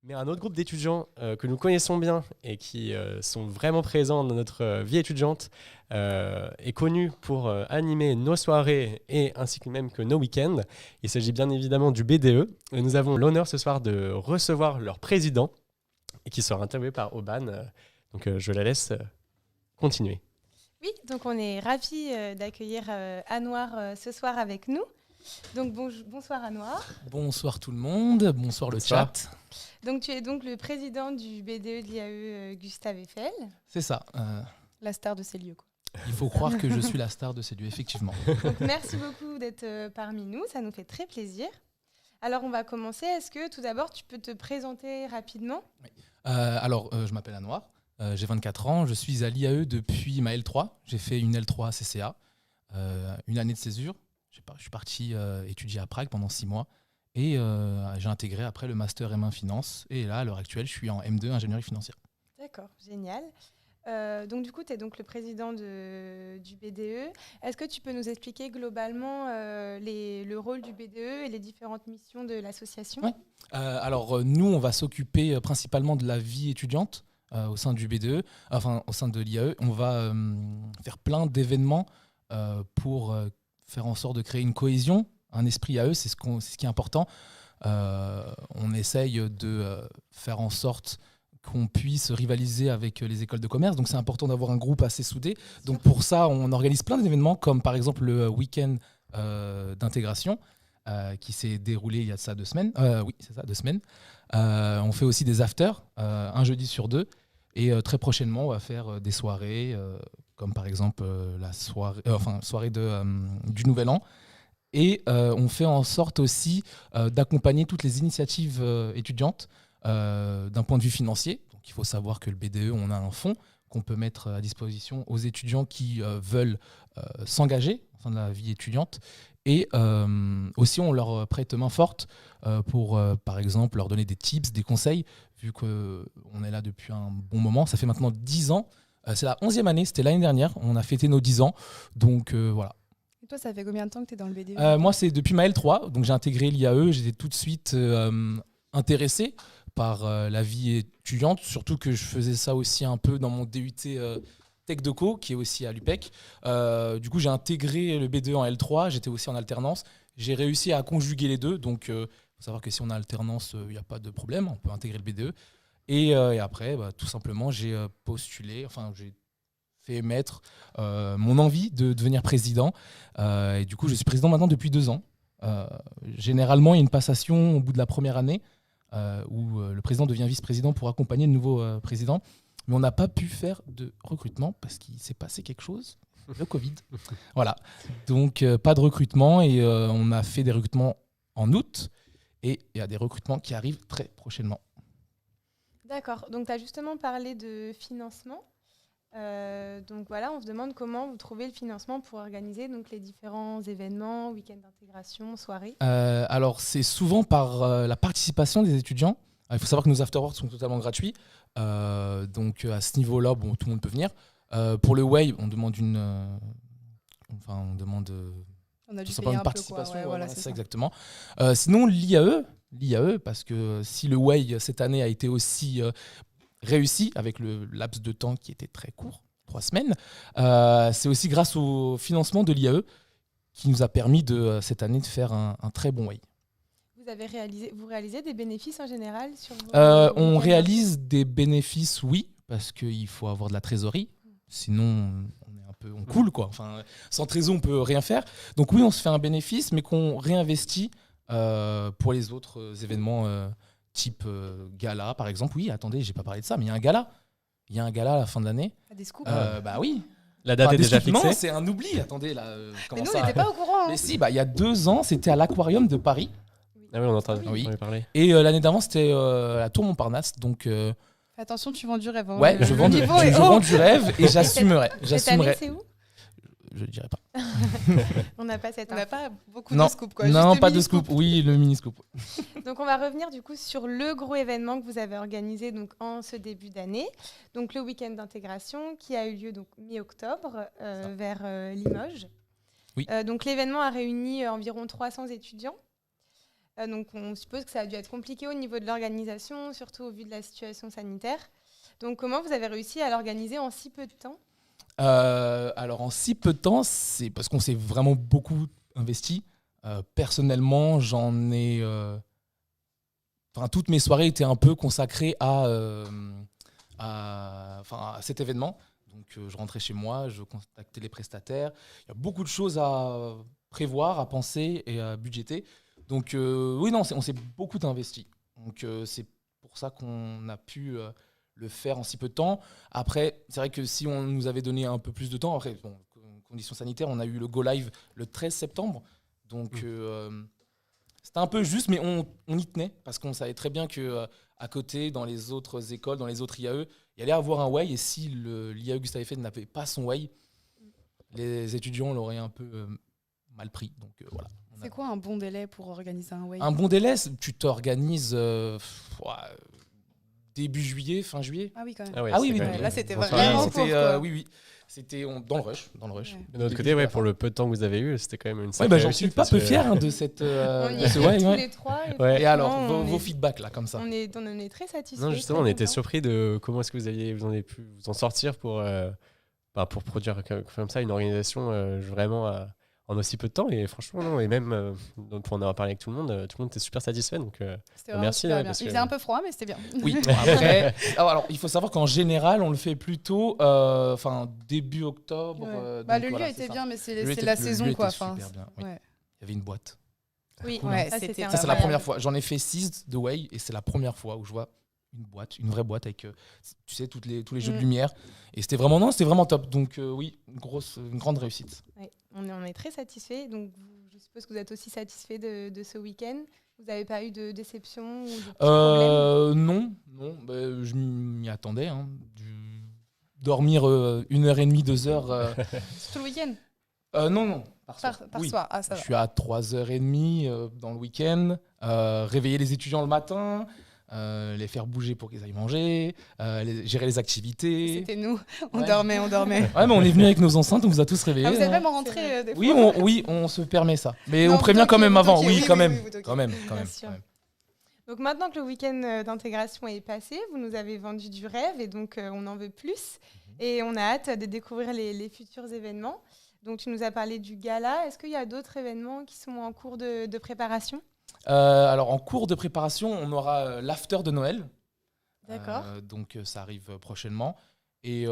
Mais un autre groupe d'étudiants que nous connaissons bien et qui sont vraiment présents dans notre vie étudiante est connu pour animer nos soirées et ainsi que même que nos week-ends. Il s'agit bien évidemment du BDE. Et nous avons l'honneur ce soir de recevoir leur président et qui sera interviewé par Oban. Donc je la laisse continuer. Oui, donc on est ravis d'accueillir Anouar ce soir avec nous. Donc bonsoir Anouar. Bonsoir tout le monde, bonsoir le chat. Donc tu es donc le président du BDE de l'IAE Gustave Eiffel. C'est ça. La star de ces lieux, quoi. Il faut croire que je suis la star de ces lieux, effectivement. Donc merci beaucoup d'être parmi nous, ça nous fait très plaisir. Alors on va commencer, est-ce que tout d'abord tu peux te présenter rapidement ? Oui. Je m'appelle Anouar, j'ai 24 ans, je suis à l'IAE depuis ma L3, j'ai fait une L3 CCA, une année de césure. Je suis parti étudier à Prague pendant 6 mois et j'ai intégré après le master M1 Finance. Et là, à l'heure actuelle, je suis en M2 Ingénierie financière. D'accord, génial. Donc du coup, tu es donc le président du BDE. Est-ce que tu peux nous expliquer globalement le rôle du BDE et les différentes missions de l'association ? Oui. Nous, on va s'occuper principalement de la vie étudiante au sein du BDE, enfin au sein de l'IAE. On va faire plein d'événements pour faire en sorte de créer une cohésion, un esprit IAE, c'est ce qui est important. On essaye de faire en sorte qu'on puisse rivaliser avec les écoles de commerce. Donc c'est important d'avoir un groupe assez soudé. Donc pour ça, on organise plein d'événements, comme par exemple le week-end d'intégration, qui s'est déroulé il y a de ça 2 semaines. Oui, c'est ça, 2 semaines. On fait aussi des afters, un jeudi sur 2. Et très prochainement, on va faire des soirées, comme par exemple la soirée du Nouvel An. Et on fait en sorte aussi d'accompagner toutes les initiatives étudiantes d'un point de vue financier. Donc, il faut savoir que le BDE, on a un fonds qu'on peut mettre à disposition aux étudiants qui veulent s'engager au sein de la vie étudiante. Et aussi, on leur prête main forte pour, par exemple, leur donner des tips, des conseils, vu qu'on est là depuis un bon moment. Ça fait maintenant 10 ans. C'est la 11e année, c'était l'année dernière. On a fêté nos 10 ans. Donc, voilà. Et toi, ça fait combien de temps que tu es dans le BDE ? Moi, c'est depuis ma L3. Donc, j'ai intégré l'IAE. J'étais tout de suite intéressé par la vie étudiante. Surtout que je faisais ça aussi un peu dans mon DUT Tech Deco, qui est aussi à l'UPEC. Du coup, j'ai intégré le BDE en L3. J'étais aussi en alternance. J'ai réussi à conjuguer les deux. Donc, il faut savoir que si on a alternance, il n'y a pas de problème. On peut intégrer le BDE. Et après, tout simplement, j'ai postulé. Enfin, j'ai fait émettre mon envie de devenir président. Et du coup, je suis président maintenant depuis 2 ans. Généralement, il y a une passation au bout de la première année où le président devient vice-président pour accompagner le nouveau président. Mais on n'a pas pu faire de recrutement parce qu'il s'est passé quelque chose, le Covid. Voilà. Donc, pas de recrutement et on a fait des recrutements en août et il y a des recrutements qui arrivent très prochainement. D'accord. Donc, tu as justement parlé de financement. Donc voilà, on se demande comment vous trouvez le financement pour organiser donc, les différents événements, week-end d'intégration, soirées. Alors, c'est souvent par la participation des étudiants. Il faut savoir que nos afterworks sont totalement gratuits. Donc, à ce niveau-là, bon, tout le monde peut venir. Pour le Way, on demande on a dû tout payer une un participation. peu, quoi. Voilà, c'est ça exactement. Sinon, l'IAE, parce que si le Way cette année a été aussi réussi avec le laps de temps qui était très court, 3 semaines, c'est aussi grâce au financement de l'IAE qui nous a permis cette année de faire un très bon Way. Vous réalisez des bénéfices en général sur on réalise des bénéfices, oui, parce qu'il faut avoir de la trésorerie. Sinon, on coule, quoi. Enfin, sans trésor, on peut rien faire. Donc oui, on se fait un bénéfice, mais qu'on réinvestit pour les autres événements type gala, par exemple. Oui, attendez, j'ai pas parlé de ça, mais il y a un gala. Il y a un gala à la fin de l'année. Des scoops. Bah oui. La date est déjà fixée. Non, c'est un oubli. Attendez, là. Mais nous, on n'était pas au courant. Mais si, il y a 2 ans, c'était à l'Aquarium de Paris. Ah oui, on entend parler. Et l'année d'avant, c'était à la Tour Montparnasse. Donc, attention, tu vends du rêve. Hein. Ouais, je vends du rêve et j'assumerai. Cette année, c'est où ? Je ne dirai pas. On n'a pas beaucoup de scoop, quoi. Non, pas de scoop. Oui, le mini scoop. Donc, on va revenir du coup sur le gros événement que vous avez organisé donc, en ce début d'année. Donc, le week-end d'intégration qui a eu lieu donc, mi-octobre vers Limoges. Oui. Donc, l'événement a réuni environ 300 étudiants. Donc, on suppose que ça a dû être compliqué au niveau de l'organisation, surtout au vu de la situation sanitaire. Donc, comment vous avez réussi à l'organiser en si peu de temps ? Alors, en si peu de temps, c'est parce qu'on s'est vraiment beaucoup investi. Personnellement, toutes mes soirées étaient un peu consacrées à cet événement. Donc, je rentrais chez moi, je contactais les prestataires. Il y a beaucoup de choses à prévoir, à penser et à budgéter. Donc, oui, non, on s'est beaucoup investi. Donc, c'est pour ça qu'on a pu le faire en si peu de temps. Après, c'est vrai que si on nous avait donné un peu plus de temps, après, conditions sanitaires, on a eu le Go Live le 13 septembre. Donc, c'était un peu juste, mais on y tenait parce qu'on savait très bien qu'à côté, dans les autres écoles, dans les autres IAE, il y allait avoir un Way. Et si l'IAE Gustave Eiffel n'avait pas son Way, les étudiants l'auraient un peu mal pris. Donc, voilà. C'est quoi un bon délai pour organiser un Way ? Un bon délai, tu t'organises début juillet, fin juillet. Ah oui, quand même. Oui. Là, c'était Bonsoir. vraiment C'était, fort, quoi. oui. C'était dans le rush. Ouais. De notre côté, pour le peu de temps que vous avez eu, c'était quand même une Ouais, sacrée j'en suis réussite, pas parce peu que- fier de cette. On y de ce était Way, tous ouais. les trois. Ouais. Et alors, franchement, vos feedbacks là, comme ça. on est très satisfaits. Non, justement, on très était contents. surpris de comment est-ce que vous en avez pu vous en sortir pour produire comme ça une organisation vraiment en aussi peu de temps. Et franchement, non, et même pour en avoir parlé avec tout le monde était super satisfait. Donc, C'était vraiment merci, super ouais, bien. parce Il que- faisait un peu froid, mais c'était bien. Oui, après. Alors, il faut savoir qu'en général, on le fait plutôt début octobre. Ouais. Donc, Le lieu voilà, était c'est ça. bien, mais c'est Le lieu la était- le saison, lieu quoi. était super bien, oui. Ouais. Il y avait une boîte. Oui, Cool, Ouais, ça, c'était c'était Ça, c'est la incroyable. première fois. J'en ai fait 6 de Way et c'est la première fois où je vois une vraie boîte avec, tu sais, tous les jeux de lumière. Et c'était vraiment top. Donc, oui, une grande réussite. Ouais, on est très satisfaits. Donc, je suppose que vous êtes aussi satisfaits de ce week-end. Vous n'avez pas eu de déception ou de petits problèmes ? Non. Je m'y attendais. Dormir 1h30, 2h. C'est tout le week-end Non. Par soir. Par Oui. soir. Ah, ça Je va. suis à 3h30 dans le week-end. Réveiller les étudiants le matin. Les faire bouger pour qu'ils aillent manger. Gérer les activités. C'était nous. On Ouais. dormait. Ouais, mais on est venu avec nos enceintes, on vous a tous réveillés. Ah, vous êtes hein. même rentrés des Oui, fois. on se permet ça. Mais Non, on prévient vous quand même toquez, avant. vous Oui, toquez, quand oui, même. oui, vous toquez. Quand même. Bien sûr. Donc maintenant que le week-end d'intégration est passé, vous nous avez vendu du rêve et donc on en veut plus. Et on a hâte de découvrir les futurs événements. Donc tu nous as parlé du gala. Est-ce qu'il y a d'autres événements qui sont en cours de préparation ? Alors, en cours de préparation, on aura l'after de Noël. D'accord. Donc, ça arrive prochainement. Et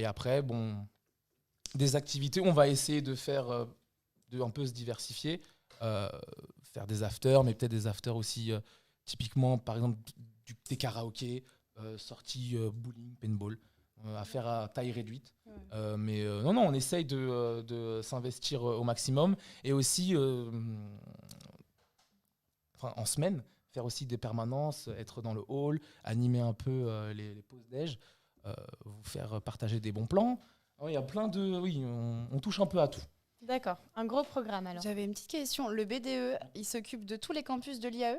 après, des activités, on va essayer de faire, de un peu se diversifier, faire des afters, mais peut-être des afters aussi, typiquement, par exemple, des karaokés, sorties bowling, paintball, à faire à taille réduite. Ouais. Mais non, on essaye de s'investir au maximum. Et aussi, en semaine, faire aussi des permanences, être dans le hall, animer un peu les pauses déj, vous faire partager des bons plans. Il y a plein de... Oui, on touche un peu à tout. D'accord. Un gros programme alors. J'avais une petite question. Le BDE, il s'occupe de tous les campus de l'IAE ?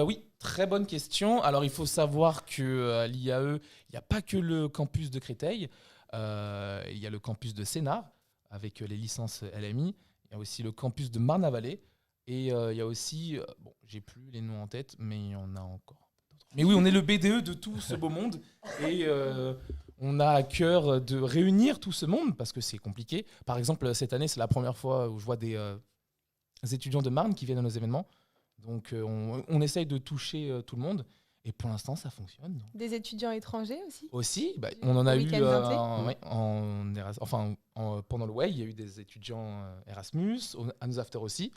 Oui, très bonne question. Alors, il faut savoir qu'à l'IAE, il n'y a pas que le campus de Créteil. Il y a le campus de Sénart, avec les licences LMI. Il y a aussi le campus de Marne-la-Vallée. Et il y a aussi, j'ai plus les noms en tête, mais il y en a encore d'autres. Mais oui, on est le BDE de tout ce beau monde. Et on a à cœur de réunir tout ce monde, parce que c'est compliqué. Par exemple, cette année, c'est la première fois où je vois des étudiants de Marne qui viennent à nos événements. Donc, on essaye de toucher tout le monde. Et pour l'instant, ça fonctionne. Donc. Des étudiants étrangers aussi ? Aussi, on en a Au eu week-end pendant le Way, il y a eu des étudiants Erasmus, à nos afters aussi.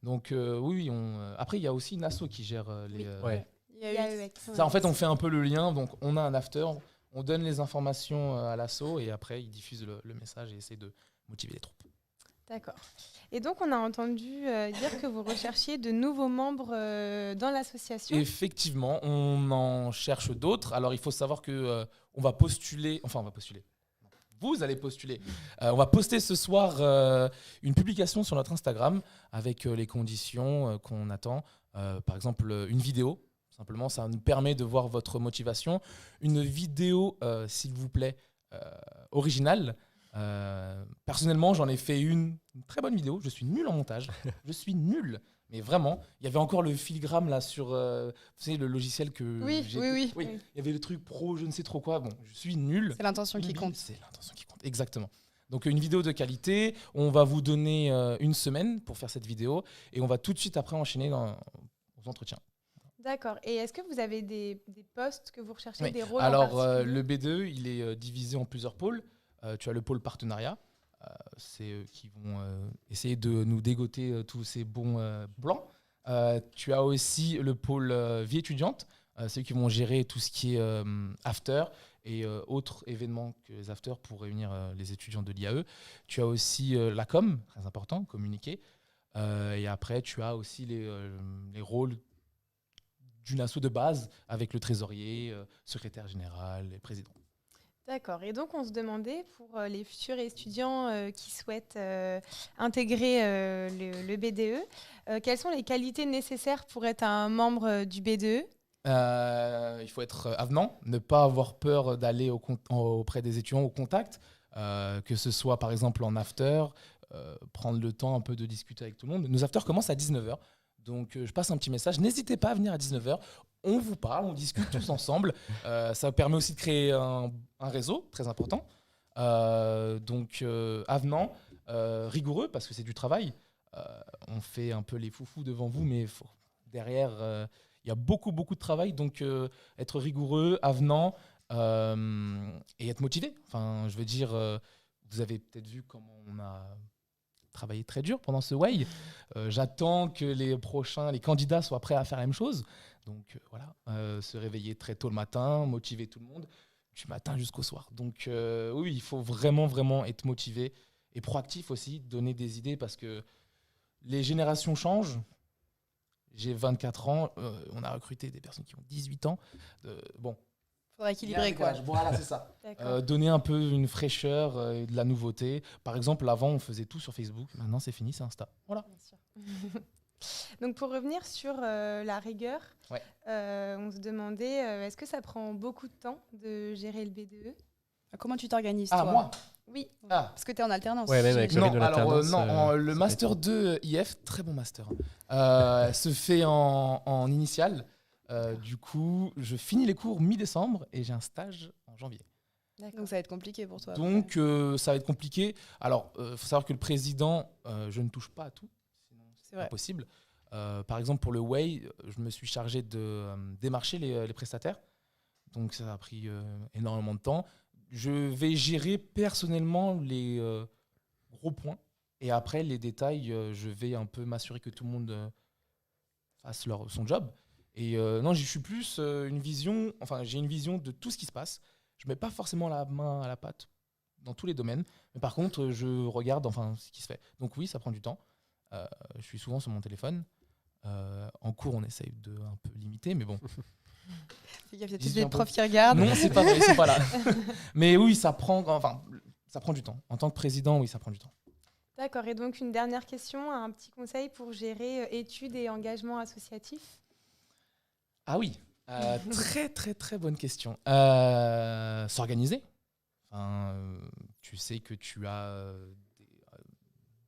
Donc oui, après il y a aussi une asso qui gère les... Ouais. IAEX. Ça, en fait, on fait un peu le lien. Donc on a un after, on donne les informations à l'asso et après ils diffusent le message et essaient de motiver les troupes. D'accord. Et donc, on a entendu dire que vous recherchiez de nouveaux membres dans l'association. Effectivement, on en cherche d'autres. Alors il faut savoir que on va postuler. Vous allez postuler. On va poster ce soir une publication sur notre Instagram avec les conditions qu'on attend. Par exemple, une vidéo. Simplement, ça nous permet de voir votre motivation. Une vidéo, s'il vous plaît, originale, Personnellement, j'en ai fait une très bonne vidéo. Je suis nul en montage. Je suis nul. Mais vraiment, il y avait encore le filigrane là sur vous savez, le logiciel que Oui. il y avait le truc pro, je ne sais trop quoi. Bon, je suis nul. C'est l'intention qui compte. C'est l'intention qui compte, exactement. Donc une vidéo de qualité, on va vous donner une semaine pour faire cette vidéo et on va tout de suite après enchaîner aux entretiens. D'accord. Et est-ce que vous avez des postes que vous recherchez, Oui. des rôles en Alors particulier? le B2, il est divisé en plusieurs pôles. Tu as le pôle partenariat, c'est eux qui vont essayer de nous dégoter tous ces bons blancs. Tu as aussi le pôle vie étudiante, c'est eux qui vont gérer tout ce qui est after et autres événements que les after pour réunir les étudiants de l'IAE. Tu as aussi la com, très important, communiquer. Et après, tu as aussi les rôles d'une asso de base avec le trésorier, secrétaire général et président. D'accord. Et donc, on se demandait, pour les futurs étudiants qui souhaitent intégrer le BDE, quelles sont les qualités nécessaires pour être un membre du BDE? Il faut être avenant, ne pas avoir peur d'aller auprès des étudiants au contact, que ce soit par exemple en after, prendre le temps un peu de discuter avec tout le monde. Nos afters commencent à 19h, donc je passe un petit message. N'hésitez pas à venir à 19h. On vous parle, on discute tous ensemble. Ça permet aussi de créer un réseau très important. Donc avenant, rigoureux parce que c'est du travail. On fait un peu les foufous devant vous, mais derrière, il y a beaucoup de travail. Donc être rigoureux, avenant et être motivé. Enfin, je veux dire, vous avez peut-être vu comment on a travaillé très dur pendant ce Way. J'attends que les candidats soient prêts à faire la même chose. Donc voilà, se réveiller très tôt le matin, motiver tout le monde, du matin jusqu'au soir. Donc oui, il faut vraiment être motivé et proactif aussi, donner des idées parce que les générations changent. J'ai 24 ans, on a recruté des personnes qui ont 18 ans. Bon, Faudra équilibrer quoi. Voilà, c'est ça. D'accord. Donner un peu une fraîcheur et de la nouveauté. Par exemple, avant, on faisait tout sur Facebook. Maintenant, c'est fini, c'est Insta. Voilà. Bien sûr. Donc, pour revenir sur la rigueur, Ouais. on se demandait, est-ce que ça prend beaucoup de temps de gérer le BDE? Comment tu t'organises Ah, toi? moi Oui. Ah, Parce que tu es en alternance. Ouais, même avec le non, rythme de alors l'alternance, non, le ça va master être- 2 IF, très bon master, se fait en initial. Du coup, je finis les cours mi-décembre et j'ai un stage en janvier. D'accord. Donc ça va être compliqué pour toi. Donc, ça va être compliqué. Alors, il faut savoir que le président, je ne touche pas à tout, sinon C'est c'est vrai. pas possible. Par exemple, pour le Way, je me suis chargé de démarcher les prestataires. Donc, ça a pris énormément de temps. Je vais gérer personnellement les gros points. Et après, les détails, je vais un peu m'assurer que tout le monde fasse son job. Et non, je suis plus j'ai une vision de tout ce qui se passe. Je mets pas forcément la main à la pâte dans tous les domaines. Mais par contre, je regarde ce qui se fait. Donc oui, ça prend du temps. Je suis souvent sur mon téléphone. En cours, on essaye de un peu limiter, mais bon. Il y a peut-être J'y suis des un peu. profs qui regardent. Non, c'est pas vrai, ils sont pas là. Mais oui, ça prend du temps. En tant que président, oui, ça prend du temps. D'accord. Et donc, une dernière question, un petit conseil pour gérer études et engagement associatif? Ah oui, très bonne question. S'organiser. Tu sais que tu as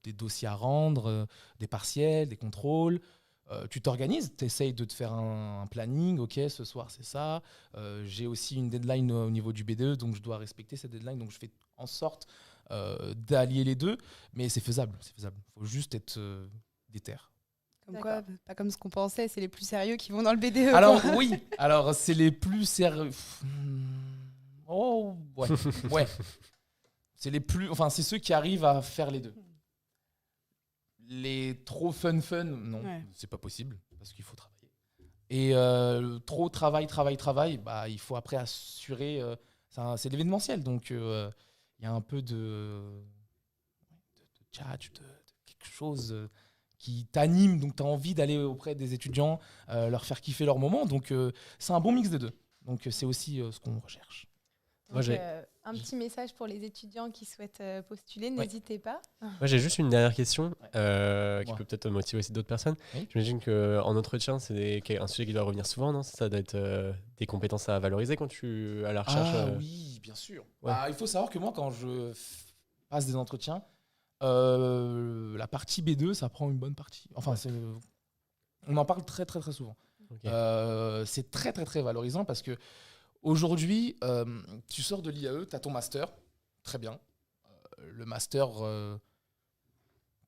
des dossiers à rendre, des partiels, des contrôles. Tu t'organises, tu essayes de te faire un planning. Ok, ce soir c'est ça. J'ai aussi une deadline au niveau du BDE, donc je dois respecter cette deadline. Donc je fais en sorte d'allier les deux, mais c'est faisable. Il faut juste être déter. Comme quoi, pas comme ce qu'on pensait, c'est les plus sérieux qui vont dans le BDE. Alors quoi. oui, alors c'est les plus sérieux. Oh ouais. C'est c'est ceux qui arrivent à faire les deux. Les trop fun, non, Ouais. c'est pas possible parce qu'il faut travailler. Et trop travail, bah il faut après assurer. C'est l'événementiel, donc il y a un peu de chat, de quelque chose qui t'anime, donc tu as envie d'aller auprès des étudiants, leur faire kiffer leur moment. Donc c'est un bon mix des deux. Donc c'est aussi ce qu'on recherche. Moi, Donc, j'ai- un petit message pour les étudiants qui souhaitent postuler, n'hésitez pas. Moi, j'ai juste une dernière question qui Ouais. peut peut-être motiver aussi d'autres personnes. Oui. J'imagine qu'en entretien, c'est un sujet qui doit revenir souvent, non? Ça doit être des compétences à valoriser quand tu es à la recherche. Oui, bien sûr. Ouais. Bah, il faut savoir que moi, quand passent des entretiens. La partie B2, ça prend une bonne partie. Enfin, on en parle très, très, très souvent. Ok. C'est très, très, très valorisant parce que aujourd'hui, tu sors de l'IAE, tu as ton master. Très bien. Le master,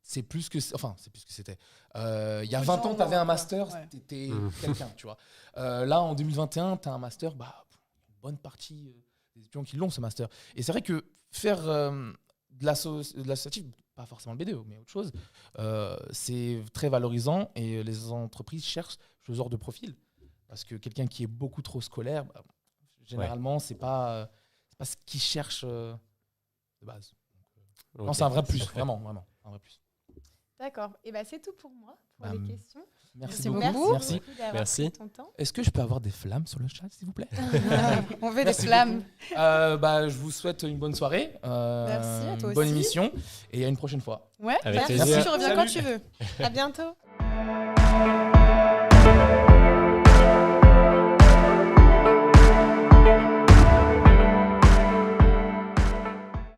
c'est plus que c'était. Il y a 20 ans, tu avais un master, tu étais quelqu'un, tu vois. Là, en 2021, tu as un master, une bonne partie des étudiants qui l'ont, ce master. Et c'est vrai que faire de l'associatif, pas forcément le BDO, mais autre chose, c'est très valorisant et les entreprises cherchent ce genre de profil. Parce que quelqu'un qui est beaucoup trop scolaire, généralement, c'est pas ce qu'ils cherchent de base. Ok. Non, c'est un vrai plus, vraiment, vraiment, un vrai plus. D'accord. Et c'est tout pour moi, pour Ah, les questions. Merci Merci beaucoup. beaucoup. Merci. d'avoir Merci. pris ton temps. Est-ce que je peux avoir des flammes sur le chat, s'il vous plaît? On veut des Merci flammes. Je vous souhaite une bonne soirée, Merci, à toi une bonne aussi. émission et à une prochaine fois. Ouais, Avec merci, plaisir. tu reviens quand Salut. tu veux. À bientôt.